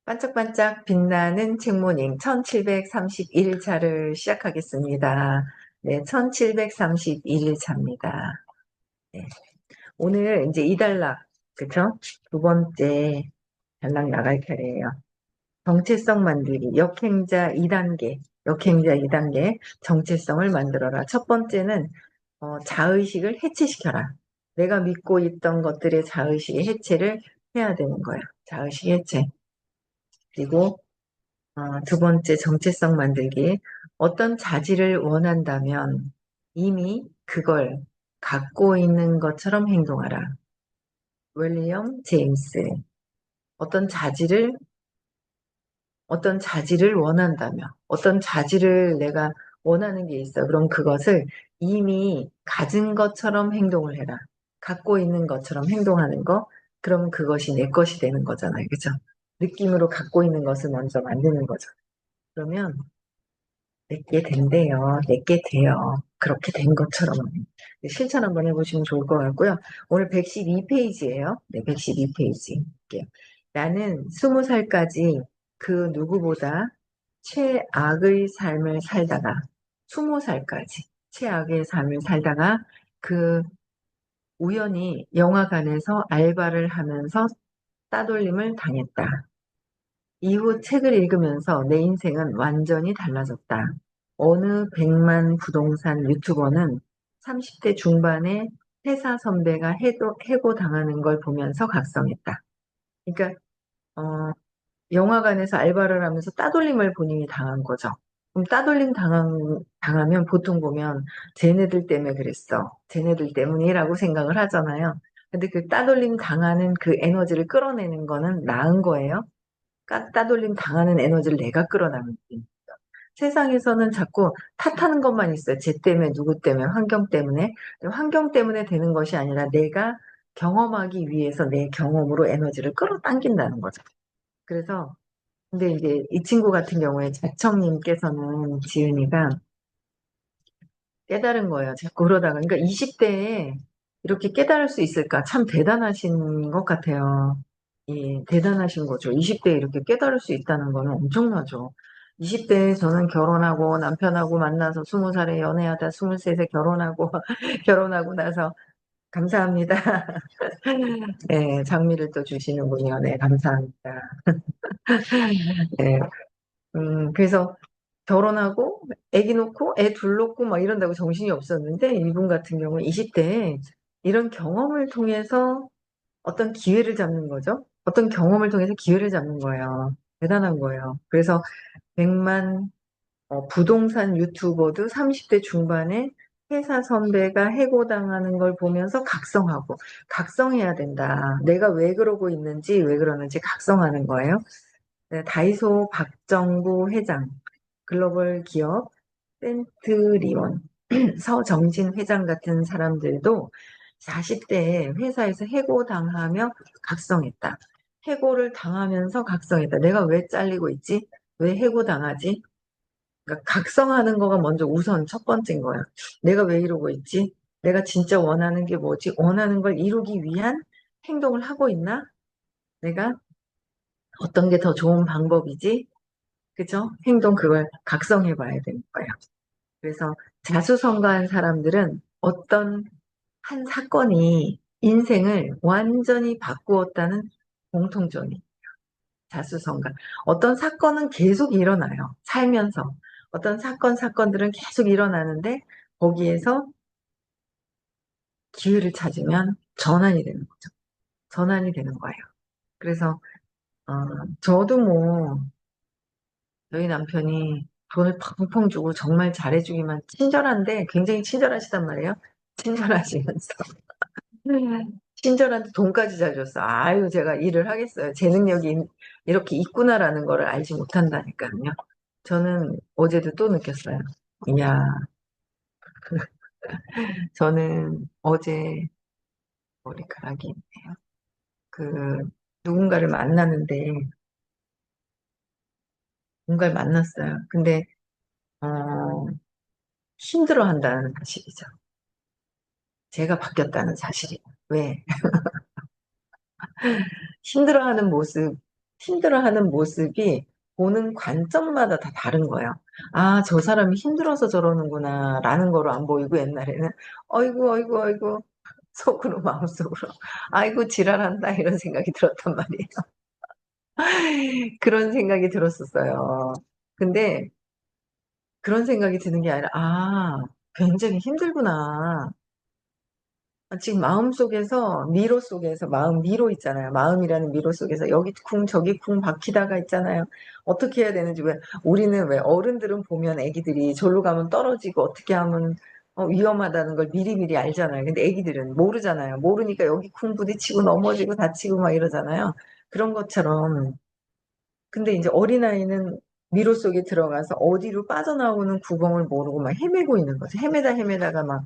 반짝반짝 빛나는 책모닝 1731차를 시작하겠습니다. 네, 1731차입니다. 네, 오늘 이제 이단락, 그쵸? 두 번째 단락 나갈 차례예요. 정체성 만들기, 역행자 2단계, 역행자 2단계, 정체성을 만들어라. 첫 번째는 자의식을 해체시켜라. 내가 믿고 있던 것들의 자의식의 해체를 해야 되는 거야. 자의식 해체. 그리고 두 번째 정체성 만들기. 어떤 자질을 원한다면 이미 그걸 갖고 있는 것처럼 행동하라. 윌리엄 제임스. 어떤 자질을, 어떤 자질을 원한다면, 어떤 자질을 내가 원하는 게 있어. 그럼 그것을 이미 가진 것처럼 행동을 해라. 갖고 있는 것처럼 행동하는 거. 그럼 그것이 내 것이 되는 거잖아요. 그죠? 느낌으로 갖고 있는 것을 먼저 만드는 거죠. 그러면 내게 된대요. 내게 돼요. 그렇게 된 것처럼 실천 한번 해보시면 좋을 것 같고요. 오늘 112페이지예요. 네, 112페이지. 나는 20살까지 그 누구보다 최악의 삶을 살다가 20살까지 최악의 삶을 살다가 그 우연히 영화관에서 알바를 하면서 따돌림을 당했다. 이후 책을 읽으면서 내 인생은 완전히 달라졌다. 어느 백만 부동산 유튜버는 30대 중반에 회사 선배가 해고당하는 걸 보면서 각성했다. 그러니까 영화관에서 알바를 하면서 따돌림을 본인이 당한 거죠. 그럼 당하면 보통 보면 쟤네들 때문에 그랬어. 쟤네들 때문이라고 생각을 하잖아요. 근데 그 따돌림 당하는 그 에너지를 끌어내는 거는 나은 거예요. 따돌림 당하는 에너지를 내가 끌어내는 거예요. 세상에서는 자꾸 탓하는 것만 있어요. 쟤 때문에, 누구 때문에, 환경 때문에. 환경 때문에 되는 것이 아니라 내가 경험하기 위해서 내 경험으로 에너지를 끌어당긴다는 거죠. 그래서 근데 이제 이 친구 같은 경우에 자청님께서는 지은이가 깨달은 거예요. 자꾸 그러다가. 그러니까 20대에 이렇게 깨달을 수 있을까? 참 대단하신 것 같아요. 예, 대단하신 거죠. 20대에 이렇게 깨달을 수 있다는 거는 엄청나죠. 20대에 저는 결혼하고 남편하고 만나서 20살에 연애하다 23세 결혼하고 결혼하고 나서 감사합니다. 네, 장미를 또 주시는군요. 네, 감사합니다. 네, 그래서 결혼하고 아기 놓고 애 둘 놓고 막 이런다고 정신이 없었는데 이분 같은 경우 20대에 이런 경험을 통해서 어떤 기회를 잡는 거죠. 어떤 경험을 통해서 기회를 잡는 거예요. 대단한 거예요. 그래서 100만 부동산 유튜버도 30대 중반에 회사 선배가 해고당하는 걸 보면서 각성하고 각성해야 된다. 내가 왜 그러고 있는지 왜 그러는지 각성하는 거예요. 네, 다이소 박정부 회장, 글로벌 기업 센트리온, 서정진 회장 같은 사람들도 40대에 회사에서 해고당하며 각성했다. 해고를 당하면서 각성했다. 내가 왜 잘리고 있지? 왜 해고당하지? 그러니까 각성하는 거가 먼저 우선 첫 번째인 거야. 내가 왜 이러고 있지? 내가 진짜 원하는 게 뭐지? 원하는 걸 이루기 위한 행동을 하고 있나? 내가 어떤 게 더 좋은 방법이지? 그죠? 행동 그걸 각성해 봐야 되는 거예요. 그래서 자수성가한 사람들은 어떤 한 사건이 인생을 완전히 바꾸었다는 공통점이 자수성가. 어떤 사건은 계속 일어나요. 살면서. 어떤 사건들은 계속 일어나는데 거기에서 기회를 찾으면 전환이 되는 거죠. 전환이 되는 거예요. 그래서 어, 저도 뭐 저희 남편이 돈을 펑펑 주고 정말 잘해주기만 친절한데 굉장히 친절하시단 말이에요. 친절하시면서 친절한데 돈까지 잘 줬어. 아유 제가 일을 하겠어요. 제 능력이 이렇게 있구나라는 거를 알지 못한다니까요. 저는 어제도 또 느꼈어요. 이야 저는 어제 머리카락이 있네요. 그 누군가를 만나는데 누군가를 만났어요. 근데 어, 힘들어한다는 사실이죠. 제가 바뀌었다는 사실이. 왜? 힘들어하는 모습. 힘들어하는 모습이 보는 관점마다 다 다른 거예요. 아, 저 사람이 힘들어서 저러는구나, 라는 거로 안 보이고, 옛날에는, 어이구, 어이구, 어이구, 속으로, 마음속으로, 아이고, 지랄한다, 이런 생각이 들었단 말이에요. 그런 생각이 들었었어요. 근데, 그런 생각이 드는 게 아니라, 아, 굉장히 힘들구나. 아, 지금 마음속에서, 미로 속에서, 마음 미로 있잖아요. 마음이라는 미로 속에서 여기 쿵 저기 쿵 박히다가 있잖아요. 어떻게 해야 되는지. 왜 우리는, 왜 어른들은 보면 애기들이 절로 가면 떨어지고 어떻게 하면 위험하다는 걸 미리미리 알잖아요. 근데 애기들은 모르잖아요. 모르니까 여기 쿵 부딪히고 넘어지고 다치고 막 이러잖아요. 그런 것처럼. 근데 이제 어린아이는 미로 속에 들어가서 어디로 빠져나오는 구멍을 모르고 막 헤매고 있는 거죠. 헤매다가 막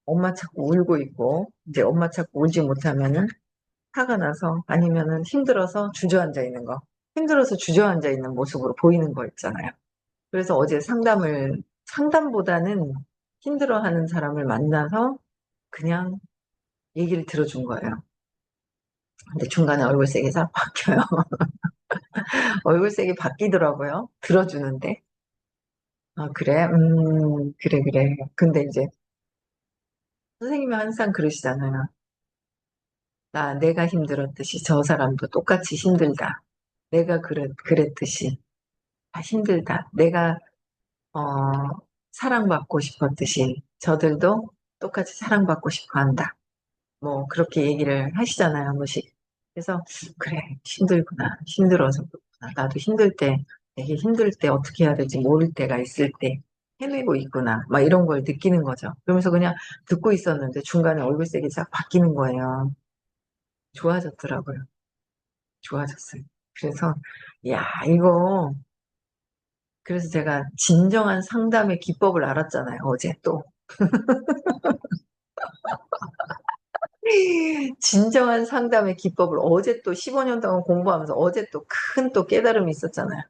엄마 찾고 울고 있고, 이제 엄마 찾고 울지 못하면은 화가 나서, 아니면은 힘들어서 주저앉아 있는 거. 힘들어서 주저앉아 있는 모습으로 보이는 거 있잖아요. 그래서 어제 상담보다는 힘들어하는 사람을 만나서 그냥 얘기를 들어준 거예요. 근데 중간에 얼굴색이 싹 바뀌어요. 얼굴색이 바뀌더라고요. 들어주는데. 아, 그래? 그래, 그래. 근데 이제 선생님이 항상 그러시잖아요. 내가 힘들었듯이 저 사람도 똑같이 힘들다. 내가 그랬듯이 다 힘들다. 내가, 어, 사랑받고 싶었듯이 저들도 똑같이 사랑받고 싶어 한다. 뭐, 그렇게 얘기를 하시잖아요, 한 번씩. 그래서, 그래, 힘들구나. 힘들어서 그렇구나. 나도 힘들 때, 되게 힘들 때 어떻게 해야 될지 모를 때가 있을 때 헤매고 있구나. 막 이런 걸 느끼는 거죠. 그러면서 그냥 듣고 있었는데 중간에 얼굴색이 싹 바뀌는 거예요. 좋아졌더라고요. 좋아졌어요. 그래서, 야, 이거, 그래서 제가 진정한 상담의 기법을 알았잖아요, 어제 또. 진정한 상담의 기법을 어제 또 15년 동안 공부하면서 어제 또 큰 또 깨달음이 있었잖아요.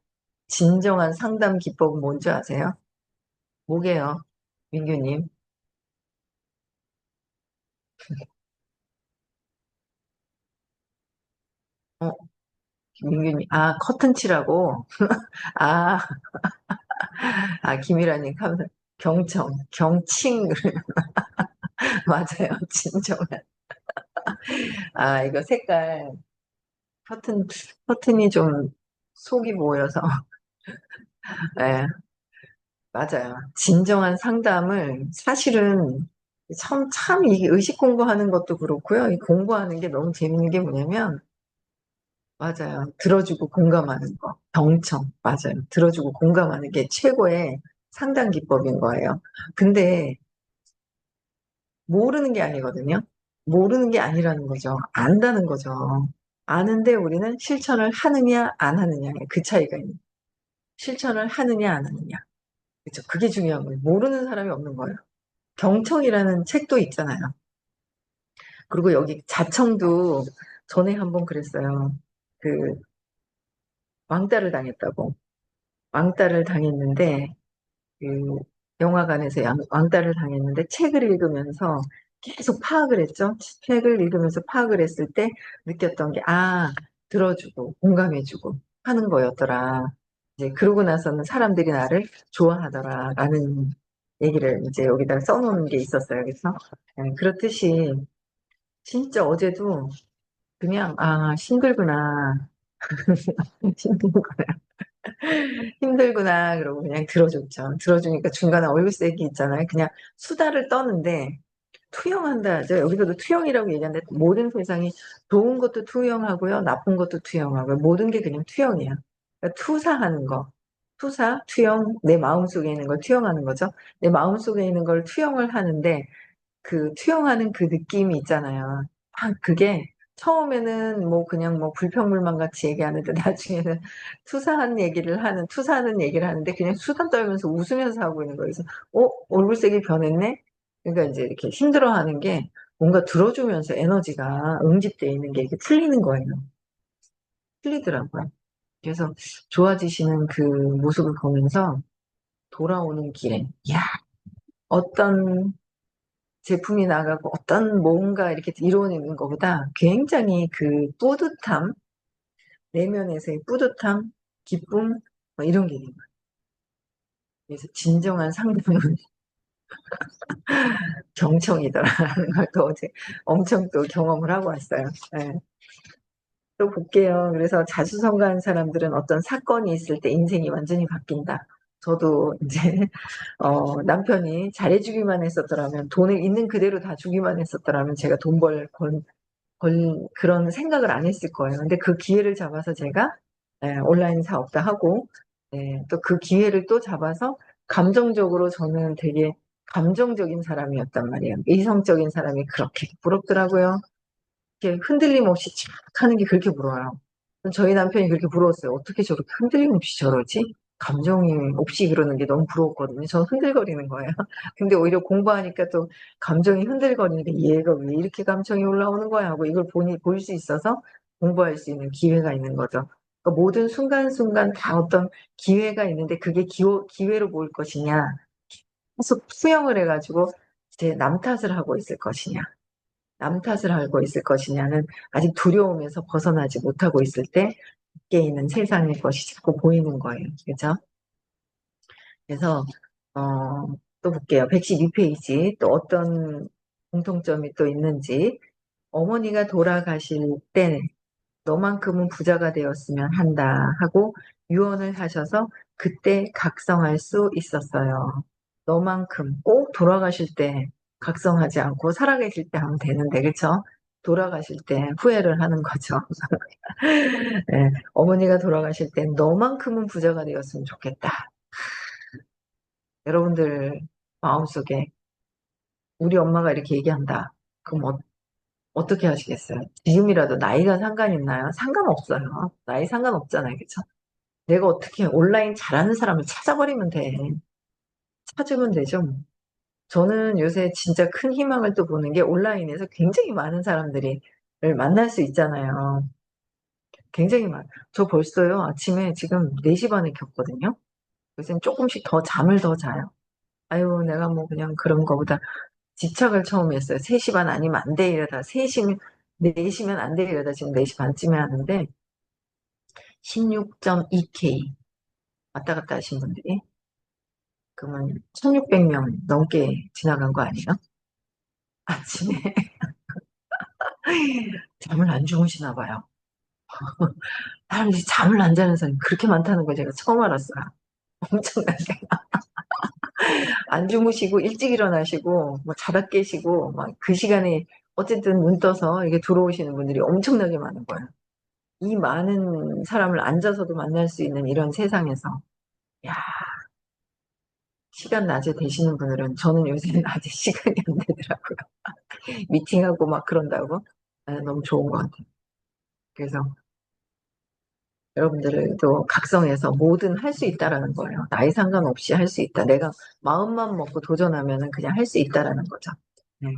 진정한 상담 기법은 뭔지 아세요? 뭐게요, 민규님? 어, 민규님. 아, 커튼 치라고? 아, 김일아님, 경칭. 맞아요. 진정한. 이거 색깔, 커튼, 커튼이 좀 속이 보여서. 네, 맞아요. 진정한 상담을 사실은 참 이게 의식 공부하는 것도 그렇고요. 이 공부하는 게 너무 재밌는 게 뭐냐면, 맞아요. 들어주고 공감하는 거. 경청. 맞아요. 들어주고 공감하는 게 최고의 상담 기법인 거예요. 근데 모르는 게 아니거든요. 모르는 게 아니라는 거죠. 안다는 거죠. 아는데 우리는 실천을 하느냐 안 하느냐, 그 차이가 있는. 실천을 하느냐 안 하느냐. 그렇죠. 그게 중요한 거예요. 모르는 사람이 없는 거예요. 경청이라는 책도 있잖아요. 그리고 여기 자청도 전에 한번 그랬어요. 그 왕따를 당했다고. 왕따를 당했는데 그 영화관에서 왕따를 당했는데 책을 읽으면서 계속 파악을 했죠. 책을 읽으면서 파악을 했을 때 느꼈던 게, 들어주고 공감해주고 하는 거였더라. 이제 그러고 나서는 사람들이 나를 좋아하더라라는 얘기를 이제 여기다 써놓은 게 있었어요. 그래서 그렇듯이 진짜 어제도 그냥, 힘들구나. 힘들구나. 힘들구나. 그러고 그냥 들어줬죠. 들어주니까 중간에 얼굴색이 있잖아요. 그냥 수다를 떠는데, 투영한다 하죠. 여기서도 투영이라고 얘기하는데, 모든 세상이 좋은 것도 투영하고요. 나쁜 것도 투영하고요. 모든 게 그냥 투영이에요. 그러니까 투사하는 거. 투영, 내 마음속에 있는 걸 투영하는 거죠. 내 마음속에 있는 걸 투영을 하는데, 그 투영하는 그 느낌이 있잖아요. 그게 처음에는 뭐 그냥 뭐 불평불만 같이 얘기하는데 나중에는 투사하는 얘기를 하는데 그냥 수다 떨면서 웃으면서 하고 있는 거예요. 그래서 얼굴색이 변했네? 그러니까 이제 이렇게 힘들어하는 게 뭔가 들어주면서 에너지가 응집되어 있는 게 이렇게 풀리는 거예요. 풀리더라고요. 그래서 좋아지시는 그 모습을 보면서 돌아오는 길에, 야, 어떤 제품이 나가고 어떤 뭔가 이렇게 이루어내는 것보다 굉장히 그 뿌듯함, 내면에서의 뿌듯함, 기쁨, 뭐 이런 게 있는 거예요. 그래서 진정한 상담은 경청이더라라는 걸 또 어제 엄청 또 경험을 하고 왔어요. 네. 또 볼게요. 그래서 자수성가한 사람들은 어떤 사건이 있을 때 인생이 완전히 바뀐다. 저도 이제 남편이 잘해주기만 했었더라면, 돈을 있는 그대로 다 주기만 했었더라면 제가 그런 생각을 안 했을 거예요. 근데 그 기회를 잡아서 제가 온라인 사업도 하고, 또 그 기회를 또 잡아서 감정적으로 저는 되게 감정적인 사람이었단 말이에요. 이성적인 사람이 그렇게 부럽더라고요. 이렇게 흔들림 없이 쫙 하는 게 그렇게 부러워요. 저희 남편이 그렇게 부러웠어요. 어떻게 저렇게 흔들림 없이 저러지? 감정이 없이 그러는 게 너무 부러웠거든요. 저는 흔들거리는 거예요. 근데 오히려 공부하니까 또 감정이 흔들거리는데 얘가 왜 이렇게 감정이 올라오는 거야 하고 이걸 볼 수 있어서 공부할 수 있는 기회가 있는 거죠. 그러니까 모든 순간순간 다 어떤 기회가 있는데 그게 기회로 보일 것이냐, 계속 투영을 해가지고 제 남 탓을 하고 있을 것이냐. 남 탓을 하고 있을 것이냐는 아직 두려움에서 벗어나지 못하고 있을 때 밖에 있는 세상의 것이 자꾸 보이는 거예요. 그죠? 그래서 또 볼게요. 112페이지 또 어떤 공통점이 또 있는지. 어머니가 돌아가실 때 너만큼은 부자가 되었으면 한다 하고 유언을 하셔서 그때 각성할 수 있었어요. 너만큼 꼭 돌아가실 때 각성하지 않고 살아계실 때 하면 되는데, 그쵸? 돌아가실 때 후회를 하는 거죠. 네, 어머니가 돌아가실 때 너만큼은 부자가 되었으면 좋겠다. 여러분들 마음속에 우리 엄마가 이렇게 얘기한다. 그럼 어떻게 하시겠어요? 지금이라도 나이가 상관 있나요? 상관없어요. 나이 상관없잖아요. 그쵸? 내가 어떻게 온라인 잘하는 사람을 찾아버리면 돼. 찾으면 되죠. 뭐. 저는 요새 진짜 큰 희망을 또 보는 게 온라인에서 굉장히 많은 사람들이 만날 수 있잖아요. 굉장히 저 벌써요. 아침에 지금 4시 반에 켰거든요. 요즘 조금씩 더 잠을 더 자요. 아유, 내가 뭐 그냥 그런 거보다 집착을 처음 했어요. 3시 반 아니면 안 돼 이러다 3시면 4시면 안 돼 이러다 지금 4시 반쯤에 하는데 16.2K 왔다 갔다 하신 분들이 그러면 1600명 넘게 지나간 거 아니에요? 아침에 잠을 안 주무시나 봐요. 사람들이 잠을 안 자는 사람이 그렇게 많다는 걸 제가 처음 알았어요. 엄청나게. 안 주무시고 일찍 일어나시고 뭐 자다 깨시고 막 그 시간에 어쨌든 눈 떠서 이게 들어오시는 분들이 엄청나게 많은 거예요. 이 많은 사람을 앉아서도 만날 수 있는 이런 세상에서 야, 시간 낮에 되시는 분들은 저는 요새 낮에 시간이 안 되더라고요. 미팅하고 막 그런다고. 너무 좋은 것 같아요. 그래서 여러분들도 각성해서 뭐든 할 수 있다라는 거예요. 나이 상관없이 할 수 있다. 내가 마음만 먹고 도전하면은 그냥 할 수 있다라는 거죠. 네.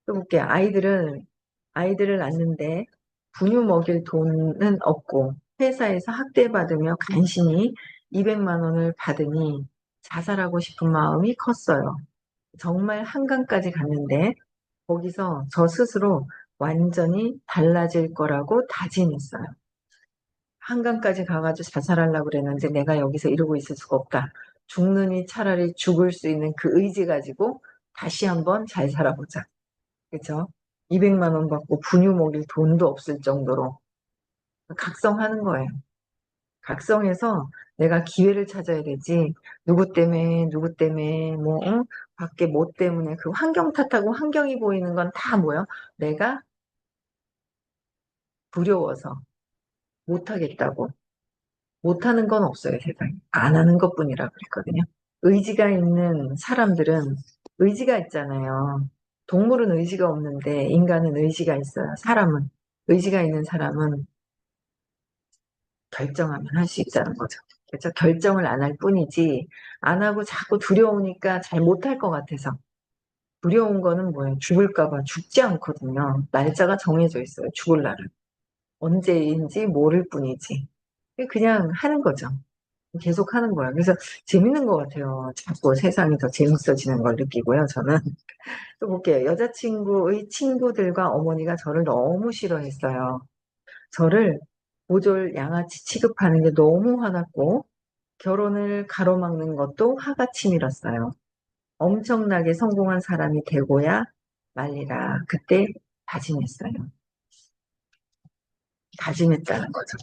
또 볼게요. 아이들을 낳는데 분유 먹일 돈은 없고 회사에서 학대받으며 간신히 200만 원을 받으니 자살하고 싶은 마음이 컸어요. 정말 한강까지 갔는데 거기서 저 스스로 완전히 달라질 거라고 다짐했어요. 한강까지 가가지고 자살하려고 그랬는데 내가 여기서 이러고 있을 수가 없다. 죽느니 차라리 죽을 수 있는 그 의지 가지고 다시 한번 잘 살아보자. 그죠? 200만 원 받고 분유 먹일 돈도 없을 정도로 각성하는 거예요. 각성해서 내가 기회를 찾아야 되지. 누구 때문에, 뭐, 응? 밖에 뭐 때문에 그 환경 탓하고 환경이 보이는 건 다 뭐야? 내가 두려워서 못하겠다고. 못하는 건 없어요, 세상에. 안 하는 것뿐이라 그랬거든요. 의지가 있는 사람들은 의지가 있잖아요. 동물은 의지가 없는데 인간은 의지가 있어요. 사람은. 의지가 있는 사람은 결정하면 할 수 있다는 거죠. 그렇죠? 결정을 안 할 뿐이지 안 하고 자꾸 두려우니까 잘 못할 것 같아서. 두려운 거는 뭐예요? 죽을까 봐 죽지 않거든요. 날짜가 정해져 있어요. 죽을 날은. 언제인지 모를 뿐이지. 그냥 하는 거죠. 계속 하는 거예요. 그래서 재밌는 것 같아요. 자꾸 세상이 더 재밌어지는 걸 느끼고요, 저는. 또 볼게요. 여자친구의 친구들과 어머니가 저를 너무 싫어했어요. 저를 모졸 양아치 취급하는 게 너무 화났고 결혼을 가로막는 것도 화가 치밀었어요. 엄청나게 성공한 사람이 되고야 말리라. 그때 다짐했어요. 다짐했다는 거죠.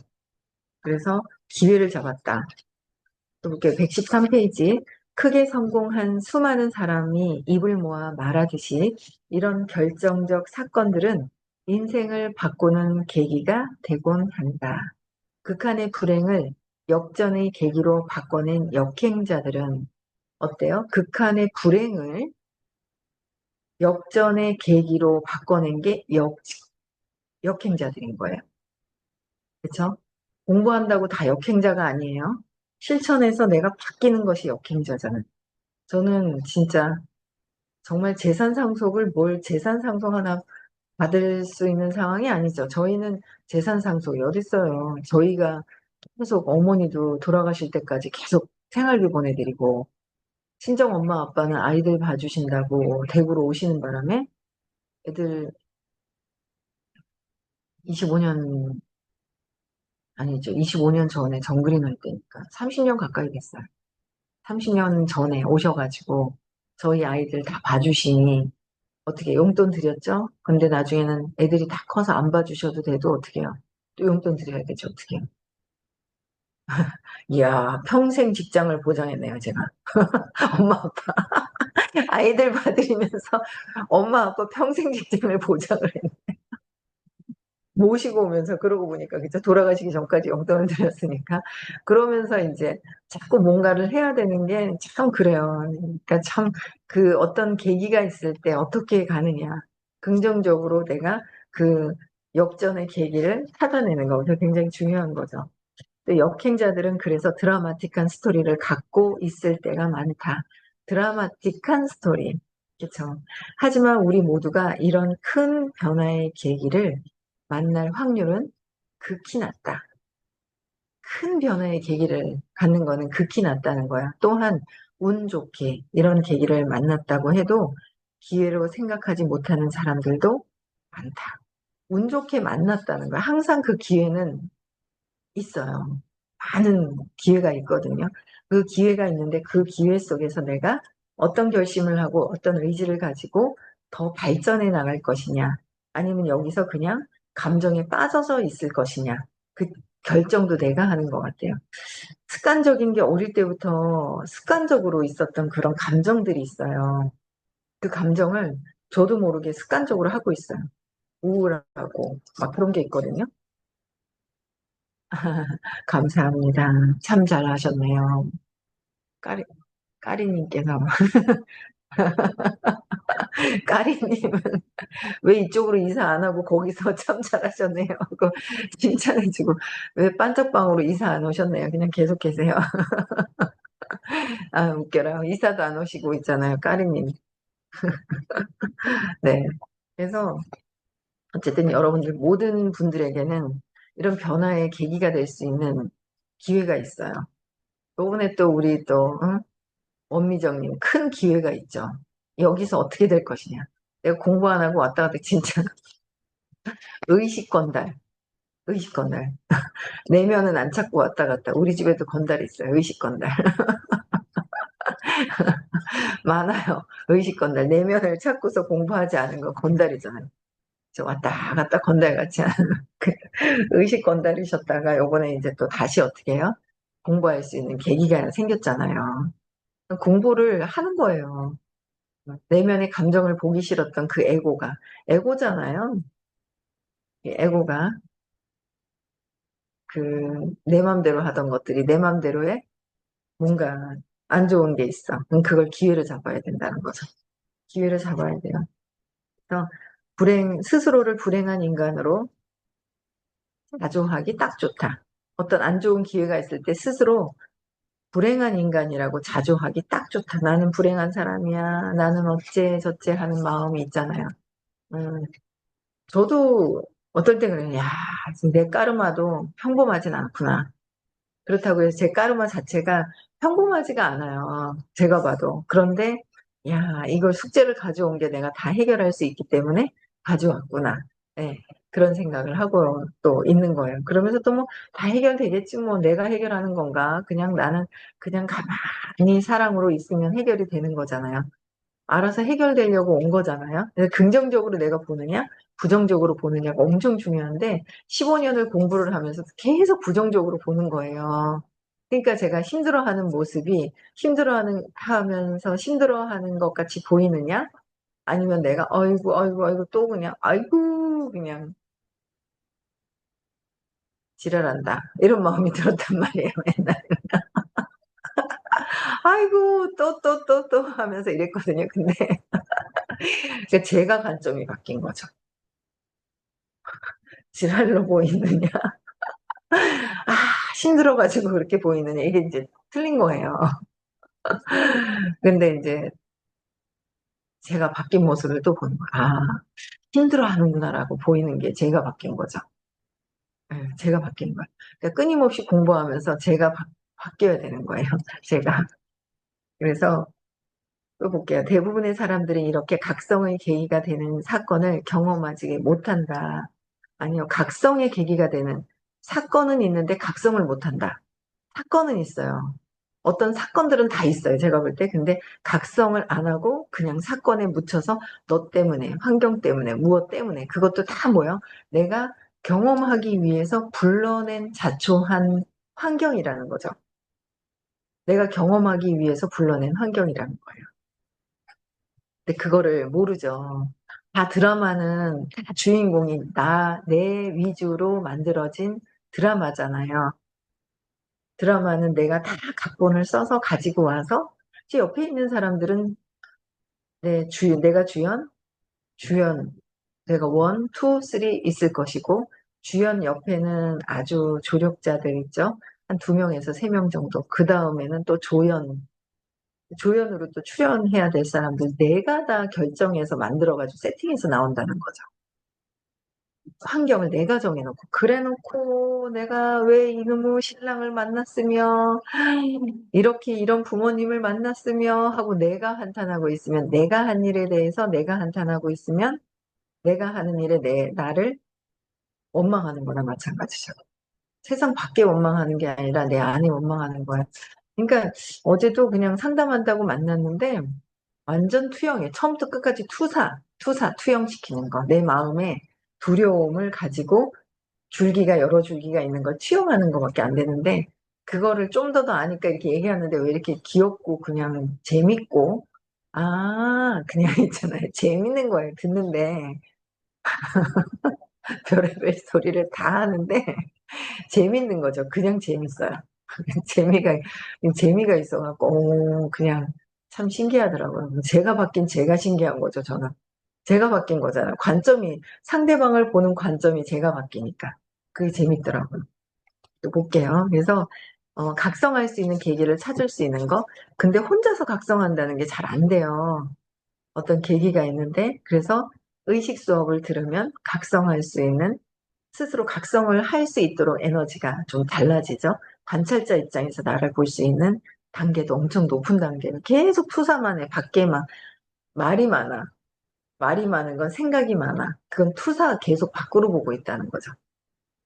그래서 기회를 잡았다. 또 이렇게 113페이지 크게 성공한 수많은 사람이 입을 모아 말하듯이 이런 결정적 사건들은 인생을 바꾸는 계기가 되곤 한다. 극한의 불행을 역전의 계기로 바꿔낸 역행자들은 어때요? 극한의 불행을 역전의 계기로 바꿔낸 게 역행자들인 거예요. 그렇죠? 공부한다고 다 역행자가 아니에요. 실천해서 내가 바뀌는 것이 역행자잖아요. 저는 진짜 정말 재산 상속을 뭘 재산 상속 하나 받을 수 있는 상황이 아니죠. 저희는 재산 상속이 어딨어요. 저희가 계속 어머니도 돌아가실 때까지 계속 생활비 보내드리고 친정 엄마 아빠는 아이들 봐주신다고 대구로 오시는 바람에 애들 25년 아니죠. 25년 전에 정그린 할 때니까 30년 가까이 됐어요. 30년 전에 오셔가지고 저희 아이들 다 봐주시니 어떻게 용돈 드렸죠? 근데 나중에는 애들이 다 커서 안 봐주셔도 돼도 어떻게 해요? 또 용돈 드려야 되죠. 어떻게 해요? 이야, 평생 직장을 보장했네요, 제가. 엄마, 아빠. 아이들 봐드리면서 엄마, 아빠 평생 직장을 보장을 했네. 모시고 오면서 그러고 보니까 그죠? 돌아가시기 전까지 용돈을 드렸으니까 그러면서 이제 자꾸 뭔가를 해야 되는 게 참 그래요. 그러니까 참 그 어떤 계기가 있을 때 어떻게 가느냐 긍정적으로 내가 그 역전의 계기를 찾아내는 거 굉장히 중요한 거죠. 또 역행자들은 그래서 드라마틱한 스토리를 갖고 있을 때가 많다. 드라마틱한 스토리. 그렇죠. 하지만 우리 모두가 이런 큰 변화의 계기를 만날 확률은 극히 낮다. 큰 변화의 계기를 갖는 거는 극히 낮다는 거야. 또한 운 좋게 이런 계기를 만났다고 해도 기회로 생각하지 못하는 사람들도 많다. 운 좋게 만났다는 거야. 항상 그 기회는 있어요. 많은 기회가 있거든요. 그 기회가 있는데 그 기회 속에서 내가 어떤 결심을 하고 어떤 의지를 가지고 더 발전해 나갈 것이냐, 아니면 여기서 그냥 감정에 빠져서 있을 것이냐, 그 결정도 내가 하는 것 같아요. 습관적인 게 어릴 때부터 습관적으로 있었던 그런 감정들이 있어요. 그 감정을 저도 모르게 습관적으로 하고 있어요. 우울하고 막 그런 게 있거든요. 감사합니다. 참 잘하셨네요. 까리, 까리님께서, 까리님은 왜 이쪽으로 이사 안 하고 거기서 참 잘하셨네요 하고 칭찬해주고, 왜 반짝방으로 이사 안 오셨네요. 그냥 계속 계세요. 아, 웃겨라. 이사도 안 오시고 있잖아요. 까리님. 네. 그래서, 어쨌든 여러분들, 모든 분들에게는 이런 변화의 계기가 될 수 있는 기회가 있어요. 요번에 또 우리 또, 응? 원미정님, 큰 기회가 있죠. 여기서 어떻게 될 것이냐. 내가 공부 안 하고 왔다 갔다 진짜 의식 건달, 의식 건달. 내면은 안 찾고 왔다 갔다. 우리 집에도 건달이 있어요. 의식 건달. 많아요. 의식 건달. 내면을 찾고서 공부하지 않은 거 건달이잖아요. 저 왔다 갔다 건달 같이 하는 그 의식 건달이셨다가 요번에 이제 또 다시 어떻게 해요? 공부할 수 있는 계기가 생겼잖아요. 공부를 하는 거예요. 내면의 감정을 보기 싫었던 그 에고가. 에고잖아요. 이 에고가 그 내 맘대로 하던 것들이 내 맘대로의 뭔가 안 좋은 게 있어. 그럼 그걸 기회를 잡아야 된다는 거죠. 기회를 잡아야 돼요. 그래서 스스로를 불행한 인간으로 자조하기 딱 좋다. 어떤 안 좋은 기회가 있을 때 스스로 불행한 인간이라고 자조하기 딱 좋다. 나는 불행한 사람이야. 나는 어째 저째 하는 마음이 있잖아요. 음, 저도 어떨 때 그래요. 야, 내 까르마도 평범하진 않구나. 그렇다고 해서 제 까르마 자체가 평범하지가 않아요. 제가 봐도. 그런데, 야, 이걸 숙제를 가져온 게 내가 다 해결할 수 있기 때문에 가져왔구나. 네, 그런 생각을 하고 또 있는 거예요. 그러면서 또 뭐 다 해결되겠지 뭐 내가 해결하는 건가? 그냥 나는 그냥 가만히 사랑으로 있으면 해결이 되는 거잖아요. 알아서 해결되려고 온 거잖아요. 그래서 긍정적으로 내가 보느냐, 부정적으로 보느냐가 엄청 중요한데 15년을 공부를 하면서 계속 부정적으로 보는 거예요. 그러니까 제가 힘들어하는 모습이 하면서 힘들어하는 것 같이 보이느냐? 아니면 내가 아이고 아이고 아이고 또 그냥 아이고 그냥 지랄한다 이런 마음이 들었단 말이에요. 맨날 아이고 또 하면서 이랬거든요. 근데 그러니까 제가 관점이 바뀐 거죠. 지랄로 보이느냐 아 힘들어가지고 그렇게 보이느냐 이게 이제 틀린 거예요. 근데 이제 제가 바뀐 모습을 또 보는 거예요. 아 힘들어하는구나라고 보이는 게 제가 바뀐 거죠. 예, 제가 바뀐 거예요. 그러니까 끊임없이 공부하면서 제가 바뀌어야 되는 거예요. 제가. 그래서 또 볼게요. 대부분의 사람들이 이렇게 각성의 계기가 되는 사건을 경험하지 못한다. 아니요, 각성의 계기가 되는 사건은 있는데 각성을 못한다. 사건은 있어요. 어떤 사건들은 다 있어요. 제가 볼 때. 근데 각성을 안 하고 그냥 사건에 묻혀서 너 때문에, 환경 때문에, 무엇 때문에 그것도 다 뭐예요? 내가 경험하기 위해서 불러낸 자초한 환경이라는 거죠. 내가 경험하기 위해서 불러낸 환경이라는 거예요. 근데 그거를 모르죠. 다 드라마는 다 주인공이 내 위주로 만들어진 드라마잖아요. 드라마는 내가 다 각본을 써서 가지고 와서 제 옆에 있는 사람들은 내가 주연, 내가 원, 투, 쓰리 있을 것이고 주연 옆에는 아주 조력자들 있죠. 한 두 명에서 세 명 정도. 그 다음에는 또 조연으로 또 출연해야 될 사람들 내가 다 결정해서 만들어가지고 세팅해서 나온다는 거죠. 환경을 내가 정해놓고 그래놓고 내가 왜 이놈의 신랑을 만났으며 이렇게 이런 부모님을 만났으며 하고 내가 한탄하고 있으면 내가 한 일에 대해서 내가 한탄하고 있으면 내가 하는 일에 나를 원망하는 거나 마찬가지죠. 세상 밖에 원망하는 게 아니라 내 안에 원망하는 거야. 그러니까 어제도 그냥 상담한다고 만났는데 완전 투영해. 처음부터 끝까지 투영시키는 거. 내 마음에 두려움을 가지고 줄기가 여러 줄기가 있는 걸 투영하는 것밖에 안 되는데 그거를 좀 더 아니까 이렇게 얘기하는데 왜 이렇게 귀엽고 그냥 재밌고 그냥 있잖아요. 재밌는 거예요. 듣는데 별의별 소리를 다 하는데 재밌는 거죠. 그냥 재밌어요. 재미가 재미가 있어갖고 그냥 참 신기하더라고요. 제가 바뀐 제가 신기한 거죠. 저는 제가 바뀐 거잖아요. 관점이 상대방을 보는 관점이 제가 바뀌니까 그게 재밌더라고요. 또 볼게요. 그래서 각성할 수 있는 계기를 찾을 수 있는 거. 근데 혼자서 각성한다는 게 잘 안 돼요. 어떤 계기가 있는데 그래서 의식 수업을 들으면 각성할 수 있는 스스로 각성을 할 수 있도록 에너지가 좀 달라지죠. 관찰자 입장에서 나를 볼 수 있는 단계도 엄청 높은 단계는 계속 투사만 해. 밖에만 말이 많아. 말이 많은 건 생각이 많아. 그건 투사 계속 밖으로 보고 있다는 거죠.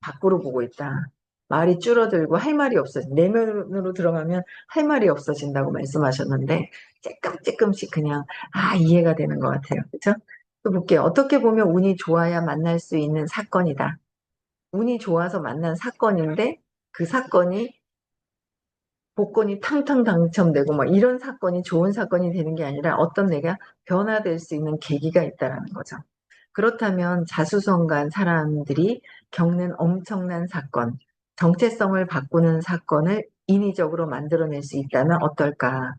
밖으로 보고 있다. 말이 줄어들고 할 말이 없어진 내면으로 들어가면 할 말이 없어진다고 말씀하셨는데 조금씩 그냥 이해가 되는 것 같아요. 그렇죠? 또 볼게요. 어떻게 보면 운이 좋아야 만날 수 있는 사건이다. 운이 좋아서 만난 사건인데 그 사건이 복권이 탕탕 당첨되고 뭐 이런 사건이 좋은 사건이 되는 게 아니라 어떤 내가 변화될 수 있는 계기가 있다라는 거죠. 그렇다면 자수성가한 사람들이 겪는 엄청난 사건, 정체성을 바꾸는 사건을 인위적으로 만들어낼 수 있다면 어떨까?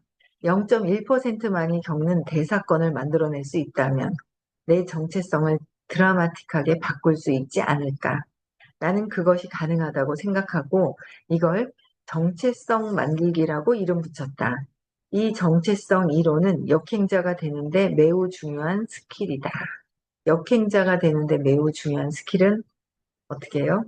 0.1%만이 겪는 대사건을 만들어낼 수 있다면 내 정체성을 드라마틱하게 바꿀 수 있지 않을까? 나는 그것이 가능하다고 생각하고 이걸 정체성 만들기라고 이름 붙였다. 이 정체성 이론은 역행자가 되는데 매우 중요한 스킬이다. 역행자가 되는데 매우 중요한 스킬은 어떻게 해요?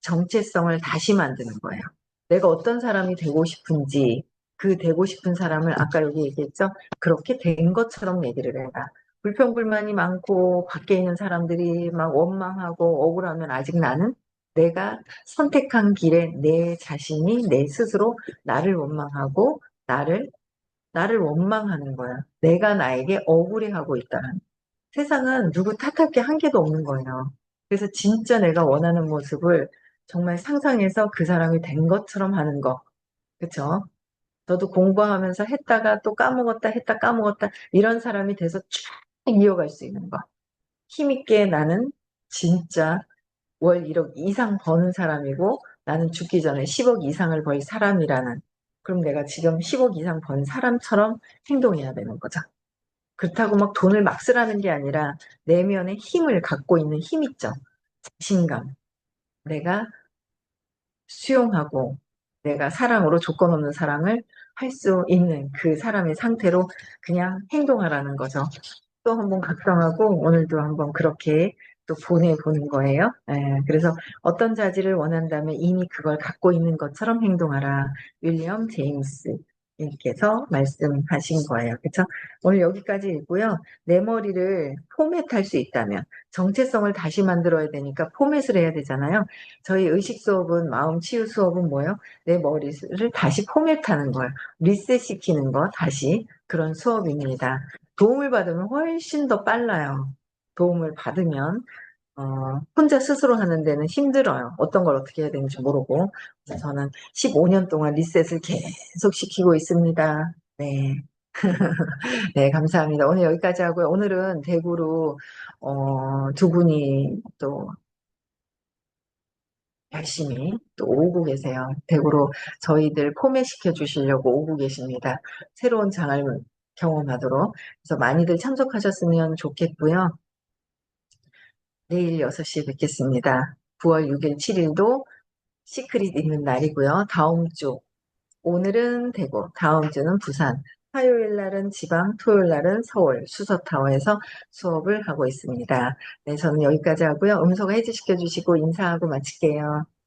정체성을 다시 만드는 거예요. 내가 어떤 사람이 되고 싶은지 그 되고 싶은 사람을 아까 여기 얘기했죠? 그렇게 된 것처럼 얘기를 해라. 불평불만이 많고 밖에 있는 사람들이 막 원망하고 억울하면 아직 나는 내가 선택한 길에 내 자신이 내 스스로 나를 원망하고 나를 원망하는 거야. 내가 나에게 억울해하고 있다는. 세상은 누구 탓할 게 한 개도 없는 거예요. 그래서 진짜 내가 원하는 모습을 정말 상상해서 그 사람이 된 것처럼 하는 거. 그쵸? 저도 공부하면서 했다가 또 까먹었다 했다 까먹었다 이런 사람이 돼서 쭉 이어갈 수 있는 거. 힘있게 나는 진짜 월 1억 이상 버는 사람이고 나는 죽기 전에 10억 이상을 벌 사람이라는. 그럼 내가 지금 10억 이상 번 사람처럼 행동해야 되는 거죠. 그렇다고 막 돈을 막 쓰라는 게 아니라 내면의 힘을 갖고 있는 힘 있죠. 자신감. 내가 수용하고 내가 사랑으로 조건 없는 사랑을 할 수 있는 그 사람의 상태로 그냥 행동하라는 거죠. 또 한번 각성하고 오늘도 한번 그렇게 또 보내보는 거예요. 예, 그래서 어떤 자질을 원한다면 이미 그걸 갖고 있는 것처럼 행동하라. 윌리엄 제임스 님께서 말씀하신 거예요. 그렇죠? 오늘 여기까지 읽고요. 내 머리를 포맷할 수 있다면 정체성을 다시 만들어야 되니까 포맷을 해야 되잖아요. 저희 의식 수업은 마음 치유 수업은 뭐예요? 내 머리를 다시 포맷하는 거예요. 리셋시키는 거 다시 그런 수업입니다. 도움을 받으면 훨씬 더 빨라요. 도움을 받으면 혼자 스스로 하는 데는 힘들어요. 어떤 걸 어떻게 해야 되는지 모르고. 그래서 저는 15년 동안 리셋을 계속 시키고 있습니다. 네. 네, 감사합니다. 오늘 여기까지 하고요. 오늘은 대구로 두 분이 또 열심히 또 오고 계세요. 대구로 저희들 포맷시켜 주시려고 오고 계십니다. 새로운 장을 경험하도록. 그래서 많이들 참석하셨으면 좋겠고요. 내일 6시에 뵙겠습니다. 9월 6일, 7일도 시크릿 있는 날이고요. 다음 주, 오늘은 대구, 다음 주는 부산, 화요일 날은 지방, 토요일 날은 서울 수서타워에서 수업을 하고 있습니다. 네, 저는 여기까지 하고요. 음소거 해지시켜 주시고 인사하고 마칠게요.